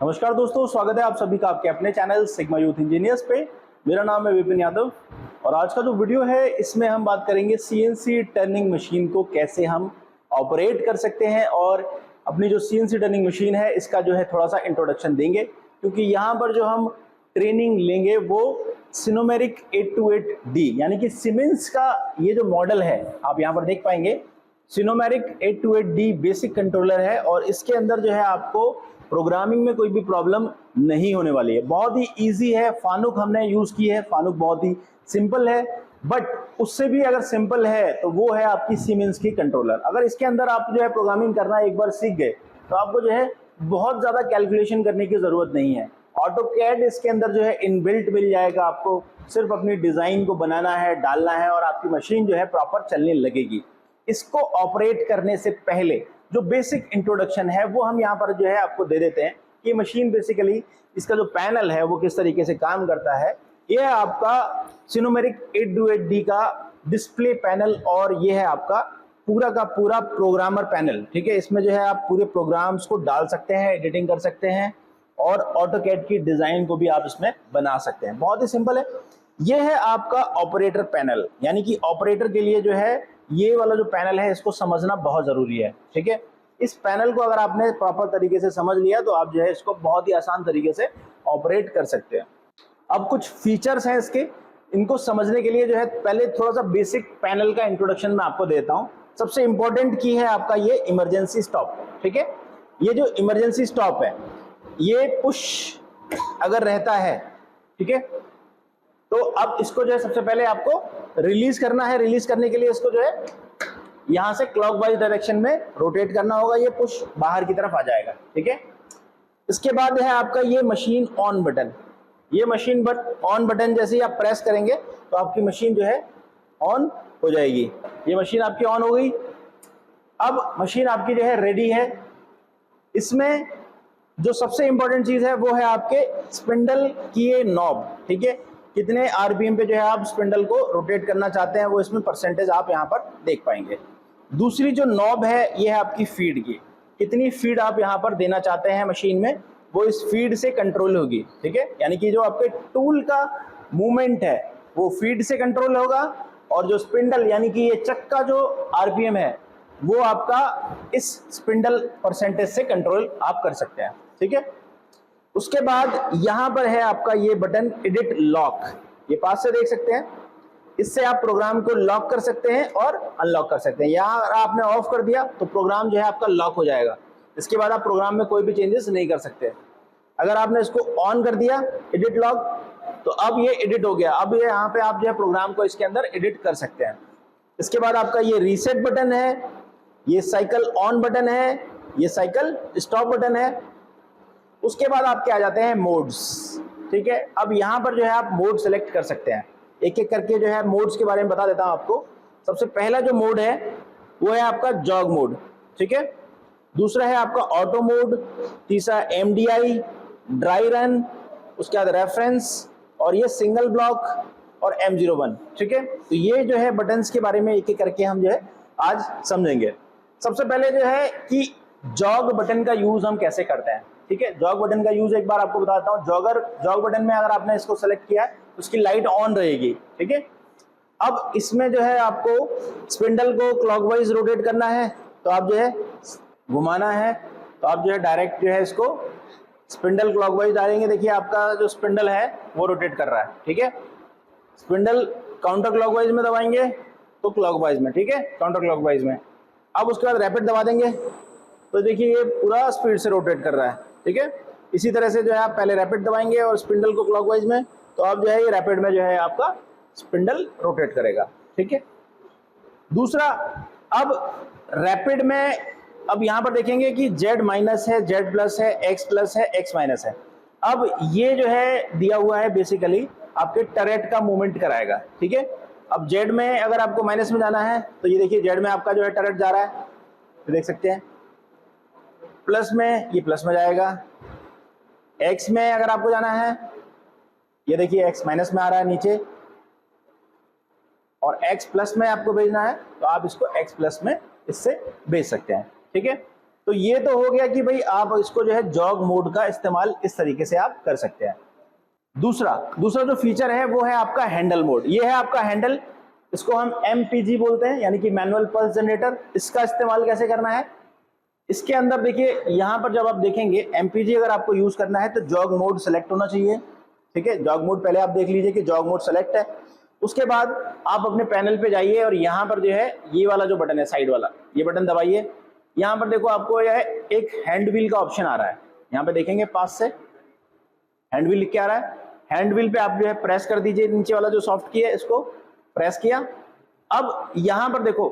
नमस्कार दोस्तों, स्वागत है आप सभी का आपके अपने चैनल सिग्मा यूथ इंजीनियर्स पे। मेरा नाम है विपिन यादव और आज का जो वीडियो है इसमें हम बात करेंगे सीएनसी टर्निंग मशीन को कैसे हम ऑपरेट कर सकते हैं और अपनी जो सीएनसी टर्निंग मशीन है इसका जो है थोड़ा सा इंट्रोडक्शन देंगे, क्योंकि यहाँ पर जो हम ट्रेनिंग लेंगे वो सिनोमेरिक 828D यानी कि सीमेंस का ये जो मॉडल है आप यहाँ पर देख पाएंगे। सिनोमेरिक 828D बेसिक कंट्रोलर है और इसके अंदर जो है आपको प्रोग्रामिंग में कोई भी प्रॉब्लम नहीं होने वाली है। बहुत ही इजी है। फानुक हमने यूज की है, फानुक बहुत ही सिंपल है, बट उससे भी अगर सिंपल है तो वो है आपकी सीमेंस की कंट्रोलर। अगर इसके अंदर आप जो है प्रोग्रामिंग करना एक बार सीख गए तो आपको जो है बहुत ज्यादा कैलकुलेशन करने की जरूरत नहीं है। ऑटोकैड इसके अंदर जो है इनबिल्ट मिल जाएगा, आपको सिर्फ अपनी डिजाइन को बनाना है, डालना है और आपकी मशीन जो है प्रॉपर चलने लगेगी। इसको ऑपरेट करने से पहले जो बेसिक इंट्रोडक्शन है वो हम यहाँ पर जो है आपको दे देते हैं कि मशीन बेसिकली इसका जो पैनल है वो किस तरीके से काम करता है। ये है आपका सिनोमेरिक 828D का डिस्प्ले पैनल और ये है आपका पूरा का पूरा प्रोग्रामर पैनल। ठीक है, इसमें जो है आप पूरे प्रोग्राम्स को डाल सकते हैं, एडिटिंग कर सकते हैं और ऑटोकैड की डिजाइन को भी आप इसमें बना सकते हैं। बहुत ही सिंपल है। ये है आपका ऑपरेटर पैनल, यानी कि ऑपरेटर के लिए जो है ये वाला जो पैनल है इसको समझना बहुत जरूरी है। ठीक है, इस पैनल को अगर आपने प्रॉपर तरीके से समझ लिया तो आप जो है इसको बहुत ही आसान तरीके से ऑपरेट कर सकते हैं। अब कुछ फीचर्स हैं इसके, इनको समझने के लिए जो है पहले थोड़ा सा बेसिक पैनल का इंट्रोडक्शन मैं आपको देता हूं। सबसे इंपॉर्टेंट की है आपका ये इमरजेंसी स्टॉप। ठीक है, ये जो इमरजेंसी स्टॉप है ये पुश अगर रहता है, ठीक है, तो अब इसको जो है सबसे पहले आपको रिलीज करना है। रिलीज करने के लिए इसको जो है यहां से क्लॉकवाइज डायरेक्शन में रोटेट करना होगा, ये पुश बाहर की तरफ आ जाएगा। ठीक है, इसके बाद है आपका ये मशीन ऑन बटन। ये मशीन ऑन बटन जैसे ही आप प्रेस करेंगे तो आपकी मशीन जो है ऑन हो जाएगी। ये मशीन आपकी ऑन हो गई। अब मशीन आपकी जो है रेडी है। इसमें जो सबसे इंपॉर्टेंट चीज है वो है आपके स्पिंडल की ये नॉब। ठीक है, कितने आरपीएम पे जो है आप स्पिंडल को रोटेट करना चाहते हैं वो इसमें परसेंटेज आप यहाँ पर देख पाएंगे। दूसरी जो नॉब है ये है आपकी फीड की, कितनी फीड आप यहाँ पर देना चाहते हैं मशीन में वो इस फीड से कंट्रोल होगी। ठीक है, यानी कि जो आपके टूल का मूवमेंट है वो फीड से कंट्रोल होगा और जो स्पिंडल यानी कि ये चक्का जो आरपीएम है वो आपका इस स्पिंडल परसेंटेज से कंट्रोल आप कर सकते हैं। ठीक है, उसके बाद यहां पर है आपका ये बटन एडिट लॉक, ये पास से देख सकते हैं। इससे आप प्रोग्राम को लॉक कर सकते हैं और अनलॉक कर सकते हैं। यहां आपने ऑफ कर दिया तो प्रोग्राम जो है आपका लॉक हो जाएगा। इसके बाद आप प्रोग्राम में कोई भी चेंजेस नहीं कर सकते। अगर आपने इसको ऑन कर दिया एडिट लॉक तो अब ये एडिट हो गया। अब ये यहाँ पे आप जो है प्रोग्राम को इसके अंदर एडिट कर सकते हैं। इसके बाद आपका ये रीसेट बटन है, ये साइकिल ऑन बटन है, ये साइकिल स्टॉप बटन है। उसके बाद आपके आ जाते हैं मोड्स। ठीक है, अब यहां पर जो है आप मोड सेलेक्ट कर सकते हैं। एक एक करके जो है मोड्स के बारे में बता देता हूं आपको। सबसे पहला जो मोड है वो है आपका जॉग मोड। ठीक है, दूसरा है आपका ऑटो मोड, तीसरा एमडीआई, ड्राई रन, उसके बाद रेफरेंस और ये सिंगल ब्लॉक और M01। ठीक है, तो ये जो है बटन्स के बारे में एक एक करके हम जो है आज समझेंगे। सबसे पहले जो है कि जॉग बटन का यूज हम कैसे करते हैं। ठीक है, जॉग बटन का यूज एक बार आपको बताता हूं। जॉग बटन में अगर आपने इसको सेलेक्ट किया है तो उसकी लाइट ऑन रहेगी। ठीक है, अब इसमें जो है आपको स्पिंडल को क्लॉकवाइज रोटेट करना है तो आप जो है घुमाना है तो आप जो है डायरेक्ट जो है इसको स्पिंडल क्लॉकवाइज डालेंगे। देखिए आपका जो स्पिंडल है वो रोटेट कर रहा है। ठीक है, स्पिंडल काउंटर क्लॉकवाइज में दबाएंगे तो क्लॉकवाइज में, ठीक है, काउंटर क्लॉकवाइज में। अब उसके बाद रैपिड दबा देंगे तो देखिए ये पूरा स्पीड से रोटेट कर रहा है। ठीक है, इसी तरह से जो है आप पहले रैपिड दबाएंगे और स्पिंडल को क्लॉकवाइज में तो अब जो है ये रैपिड में जो है आपका स्पिंडल रोटेट करेगा। ठीक है, दूसरा अब रैपिड में अब यहां पर देखेंगे कि Z माइनस है, Z प्लस है, X प्लस है, X माइनस है। अब ये जो है दिया हुआ है बेसिकली आपके टरेट का मूवमेंट कराएगा। ठीक है, अब Z में अगर आपको माइनस में जाना है तो ये देखिए Z में आपका जो है टरेट जा रहा है, तो देख सकते हैं। प्लस में ये प्लस में जाएगा। X में अगर आपको जाना है ये देखिए X माइनस में आ रहा है नीचे, और X प्लस में आपको भेजना है तो आप इसको X प्लस में इससे भेज सकते हैं। ठीक है, तो ये तो हो गया कि भाई आप इसको जो है जॉग मोड का इस्तेमाल इस तरीके से आप कर सकते हैं। दूसरा जो फीचर है वो है आपका हैंडल मोड। ये है आपका हैंडल, इसको हम MPG बोलते हैं, यानी कि मैनुअल पल्स जनरेटर। इसका इस्तेमाल कैसे करना है, इसके अंदर देखिए यहां पर जब आप देखेंगे MPG अगर आपको यूज करना है तो जॉग मोड सेलेक्ट होना चाहिए। ठीक है, जॉग मोड पहले आप देख लीजिए कि जॉग मोड सेलेक्ट है। उसके बाद आप अपने पैनल पे जाइए और यहाँ पर जो है ये वाला जो बटन है साइड वाला, ये बटन दबाइए। यहाँ पर देखो आपको यह एक हैंड व्हील का ऑप्शन आ रहा है, यहाँ पे देखेंगे पास से हैंड व्हील लिख के आ रहा है। हैंड व्हील पे आप जो है प्रेस कर दीजिए, नीचे वाला जो सॉफ्ट की है इसको प्रेस किया। अब यहाँ पर देखो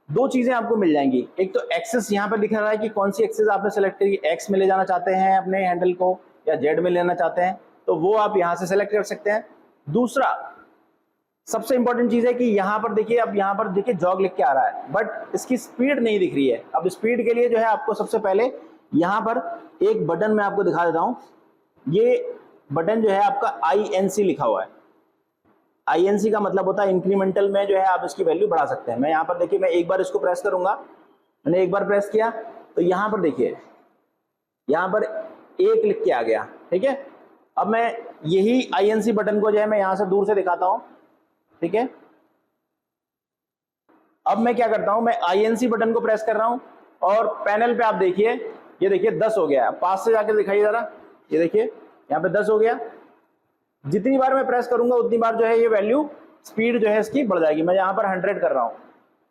दो चीजें आपको मिल जाएंगी, एक तो एक्सेस यहाँ पर दिख रहा है कि कौन सी एक्सेस आपने सेलेक्ट करी, एक्स में ले जाना चाहते हैं अपने हैंडल को या जेड में लेना चाहते हैं तो वो आप यहाँ से सेलेक्ट कर सकते हैं। दूसरा सबसे इंपॉर्टेंट चीज है कि यहाँ पर देखिए, अब यहाँ पर देखिए जॉग लिख के आ रहा है बट इसकी स्पीड नहीं दिख रही है। अब स्पीड के लिए जो है आपको सबसे पहले यहाँ पर एक बटन मैं आपको दिखा देता हूँ। ये बटन जो है आपका INC लिखा हुआ है। INC का मतलब होता है इंक्रीमेंटल में जो है आप इसकी वैल्यू बढ़ा सकते हैं। मैं यहाँ पर देखिए, मैं एक बार इसको प्रेस करूंगा, मैंने एक बार प्रेस किया तो यहाँ पर देखिए यहाँ पर 1 लिख के आ गया। ठीक है, अब मैं यही INC बटन को जो है मैं यहाँ से दूर से दिखाता हूँ। ठीक है, अब मैं क्या करता हूं, मैं INC बटन को प्रेस कर रहा हूं और पैनल पे आप देखिए, ये देखिए 10 हो गया। पास से जाकर दिखाइए जरा, ये देखिए यहाँ पे 10 हो गया। जितनी बार मैं प्रेस करूंगा उतनी बार जो है ये वैल्यू स्पीड जो है इसकी बढ़ जाएगी। मैं यहाँ पर 100 कर रहा हूँ,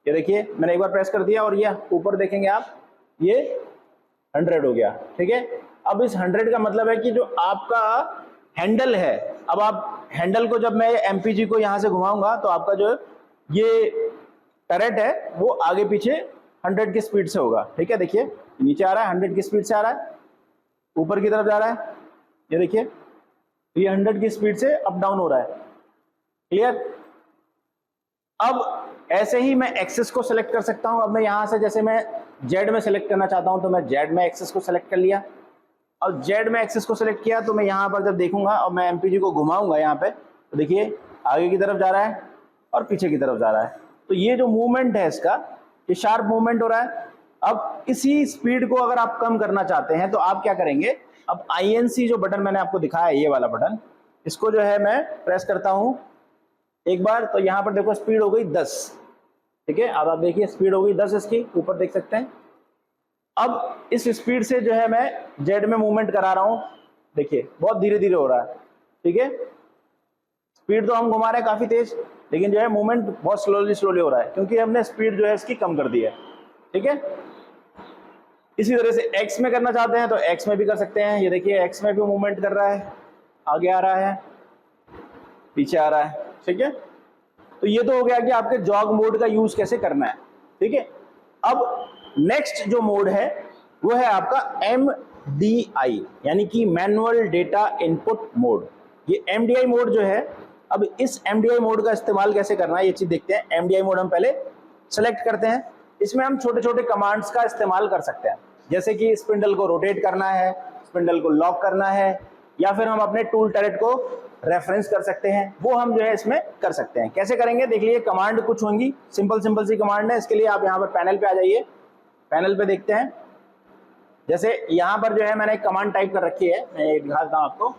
ये देखिए मैंने एक बार प्रेस कर दिया और ये ऊपर देखेंगे आप, ये 100 हो गया। ठीक है, अब इस 100 का मतलब है कि जो आपका हैंडल है, अब आप हैंडल को जब मैं MPG को यहां से घुमाऊंगा तो आपका जो ये टरेट है वो आगे पीछे 100 की स्पीड से होगा। ठीक है, देखिए नीचे आ रहा है 100 की स्पीड से आ रहा है, ऊपर की तरफ जा रहा है, ये देखिए ये 100 की स्पीड से अप डाउन हो रहा है। क्लियर। अब ऐसे ही मैं एक्सेस को सिलेक्ट कर सकता हूं। अब मैं यहां से जैसे मैं जेड में सिलेक्ट करना चाहता हूं तो मैं जेड में एक्सेस को सिलेक्ट कर लिया और जेड में एक्सेस को सिलेक्ट किया तो मैं यहाँ पर जब देखूंगा और मैं MPG को घुमाऊंगा यहाँ पे तो देखिए आगे की तरफ जा रहा है और पीछे की तरफ जा रहा है। तो ये जो मूवमेंट है इसका, ये शार्प मूवमेंट हो रहा है। अब इसी स्पीड को अगर आप कम करना चाहते हैं तो आप क्या करेंगे, अब INC जो बटन मैंने आपको दिखाया है, ये वाला बटन, इसको जो है मैं प्रेस करता हूं एक बार तो यहाँ पर देखो स्पीड हो गई 10। ठीक है, अब आप देखिए स्पीड हो गई 10 इसकी, ऊपर देख सकते हैं। अब इस स्पीड से जो है मैं जेड में मूवमेंट करा रहा हूं, देखिए बहुत धीरे धीरे हो रहा है। ठीक है, स्पीड तो हम घुमा रहे हैं काफी तेज, लेकिन जो है मूवमेंट बहुत स्लोली हो रहा है क्योंकि हमने स्पीड जो है इसकी कम कर दी है। ठीक है, इसी तरह से एक्स में करना चाहते हैं तो एक्स में भी कर सकते हैं। ये देखिए एक्स में भी मूवमेंट कर रहा है, आगे आ रहा है, पीछे आ रहा है। ठीक है, तो ये तो हो गया कि आपके जॉग मोड का यूज कैसे करना है। ठीक है, अब नेक्स्ट जो मोड है वो है आपका MDI, यानी कि मैनुअल डेटा इनपुट मोड। ये MDI मोड जो है, अब इस MDI मोड का इस्तेमाल कैसे करना है ये चीज देखते हैं। MDI मोड हम पहले सेलेक्ट करते हैं। इसमें हम छोटे छोटे कमांड्स का इस्तेमाल कर सकते हैं, जैसे कि स्पिंडल को रोटेट करना है, स्पिंडल को लॉक करना है, या फिर हम अपने टूल टरेट को रेफरेंस कर सकते हैं। वो हम जो है इसमें कर सकते हैं। कैसे करेंगे देख लीजिए, कमांड कुछ होंगी, सिंपल सी कमांड है। इसके लिए आप यहाँ पर पैनल पे आ जाइए, पैनल पे देखते हैं। जैसे यहाँ पर जो है मैंने एक कमांड टाइप कर रखी है, मैं दिखाता हूँ आपको,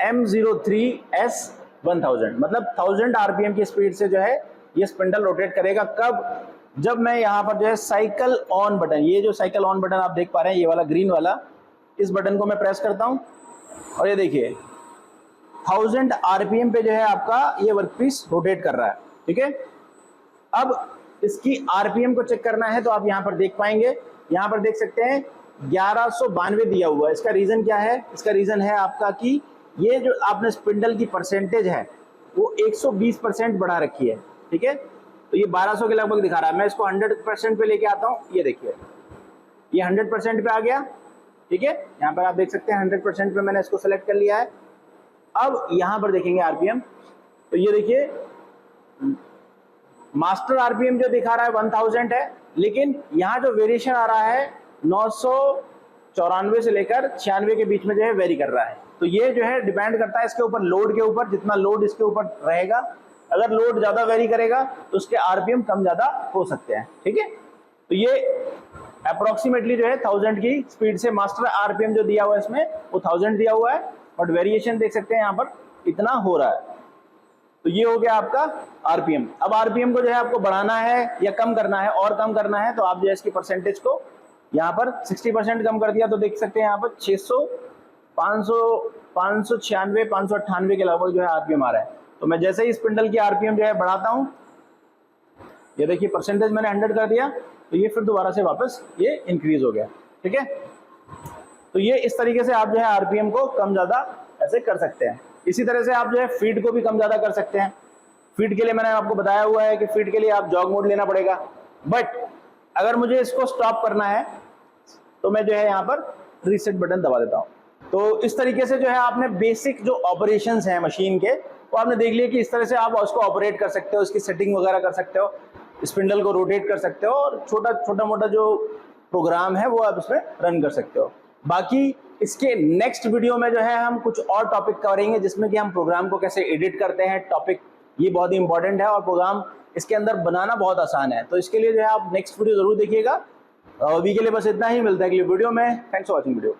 M03S1000, मतलब 1000 RPM की स्पीड से जो है ये स्पिंडल रोटेट करेगा। कब? जब मैं यहाँ पर जो है साइकिल ऑन बटन, ये जो साइकिल ऑन बटन आप देख पा रहे हैं, ये वाला ग्रीन वाला, इस बटन को मैं प्रेस करता हूँ और ये देखिए 1000 RPM पे जो है आपका ये वर्कपीस रोटेट कर रहा है। ठीक है, अब इसकी RPM को चेक करना है तो आप यहाँ पर देख पाएंगे, यहाँ पर देख सकते हैं 1192 दिया हुआ है। इसका रीजन क्या है? इसका रीजन है आपका कि ये जो आपने स्पिंडल की परसेंटेज है वो 120% बढ़ा रखी है। ठीक है, तो ये 1200 के लगभग दिखा रहा है। मैं इसको 100% पे लेके आता हूँ, ये देखिए ये 100% पे आ गया। ठीक है, यहाँ पर आप देख सकते हैं 100% पे मैंने इसको सेलेक्ट कर लिया है। अब यहाँ पर देखेंगे RPM, तो ये देखिए मास्टर RPM जो दिखा रहा है 1000 है, लेकिन यहाँ जो वेरिएशन आ रहा है 994 से लेकर 96 के बीच में जो है वेरी कर रहा है। तो ये जो है डिपेंड करता है इसके ऊपर, लोड के ऊपर, जितना लोड इसके ऊपर रहेगा। अगर लोड ज्यादा वेरी करेगा तो उसके RPM कम ज्यादा हो सकते हैं। ठीक है, तो ये अप्रोक्सीमेटली जो है 1000 की स्पीड से मास्टर आरपीएम जो दिया हुआ है इसमें वो 1000 दिया हुआ है, बट वेरिएशन देख सकते हैं यहाँ पर इतना हो रहा है। तो ये हो गया आपका आरपीएम। अब आरपीएम को जो है आपको बढ़ाना है या कम करना है, और कम करना है तो आप जो है इसकी परसेंटेज को यहाँ पर 60% कम कर दिया तो देख सकते हैं यहाँ पर 600, 500, 596, 598 के लगभग जो है आरपीएम आ रहा है। तो मैं जैसे ही स्पिंडल की आरपीएम जो है बढ़ाता हूँ, ये देखिए परसेंटेज मैंने 100 कर दिया तो ये फिर दोबारा से वापस ये इंक्रीज हो गया। ठीक है, तो ये इस तरीके से आप जो है आरपीएम को कम ज्यादा ऐसे कर सकते हैं। इसी तरह से आप जो है फीड को भी कम ज्यादा कर सकते हैं। फीड के लिए मैंने आपको बताया हुआ है कि फीड के लिए आप जॉग मोड लेना पड़ेगा, बट अगर मुझे इसको स्टॉप करना है तो मैं जो है यहाँ पर रीसेट बटन दबा देता हूँ। तो इस तरीके से जो है आपने बेसिक जो ऑपरेशंस हैं मशीन के वो आपने देख लिया कि इस तरह से आप उसको ऑपरेट कर सकते हो, इसकी सेटिंग वगैरह कर सकते हो, स्पिंडल को रोटेट कर सकते हो और छोटा मोटा जो प्रोग्राम है वो आप इसमें रन कर सकते हो। बाकी इसके नेक्स्ट वीडियो में जो है हम कुछ और टॉपिक करेंगे जिसमें कि हम प्रोग्राम को कैसे एडिट करते हैं। टॉपिक ये बहुत ही इंपॉर्टेंट है और प्रोग्राम इसके अंदर बनाना बहुत आसान है, तो इसके लिए जो है आप नेक्स्ट वीडियो जरूर देखिएगा। अभी के लिए बस इतना ही, मिलता है अगली वीडियो में। Thanks for watching video.